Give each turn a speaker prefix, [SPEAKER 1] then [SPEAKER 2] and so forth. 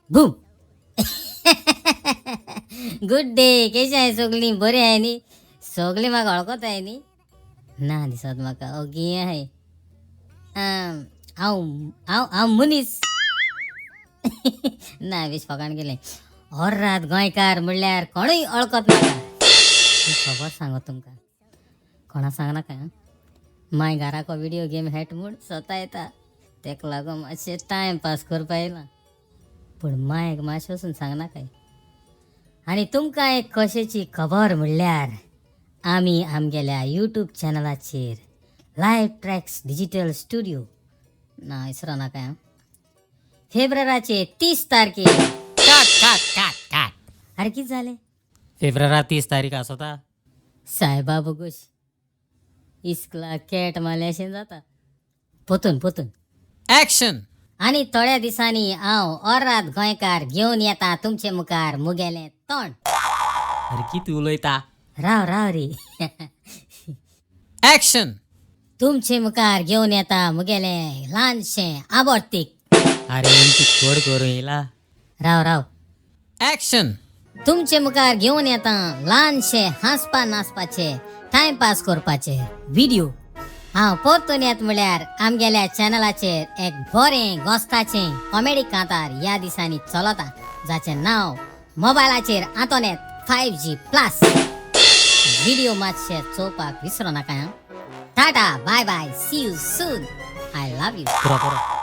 [SPEAKER 1] Boom. Good day. कशी आहे सगळी? बरी आहे नी? सगळी म्हाका वळखत आहे नी? ना दिसत म्हाका. ओके आहे. हांव हांव हांव मनीस. ना वीस फकाण गेले. रात गोंयकार म्हणल्यार कोणूय वळखत नाका. ही खबर सांगो तुमकां. कोणा सांगनाका. माय घराको व्हिडिओ गेम हेट म्हूण स्वता येता. तेका लागून मातशें टायम पास करपा येयला. पूण मायक मातशें वचून सांगनाकाय. आनी तुमकां एक कशेची खबर म्हणल्यार आमी आमगेल्या यूट्यूब चॅनलाचेर लायव्ह ट्रॅक्स डिजिटल स्टुडिओ ना विसरो नाका. फेब्रुवारीचे 30 तारखेर अरे कितें जालें?
[SPEAKER 2] फेब्रुवारी 30 तारीख आसता.
[SPEAKER 1] सायबा बोगूश इस्कला कॅट मारल्याशें जाता. पोतून पोतून
[SPEAKER 2] ऍक्शन.
[SPEAKER 1] आनी थोड्या दिसांनी हांव ओरात गोंयकार घेवन येता तुमचे मुखार मुगेलें तोंड.
[SPEAKER 2] अरे किती उलयता.
[SPEAKER 1] राव राव रे.
[SPEAKER 2] ऍक्शन.
[SPEAKER 1] तुमचे मुखार घेवन येता मुगेलें ल्हानशें आबोर्तीक.
[SPEAKER 2] अरे इनकी खोड करून येयला.
[SPEAKER 1] राव राव.
[SPEAKER 2] ऍक्शन.
[SPEAKER 1] तुमचे मुखार घेवन येता ल्हानशें हांसपा नाचपाचे टायमपास करपाचे व्हिडिओ. हांव परतून येत म्हळ्यार आमगेल्या चॅनलाचेर एक बरें गोस्ताचें कॉमेडी कांतार ह्या दिसांनी चलता जाचें नांव मोबायलाचेर आंतोनेत 5G प्लस. व्हिडिओ मातशे चोवपाक विसरो नाका. Tata bye bye see you soon. I love you.
[SPEAKER 2] पुरा पुरा.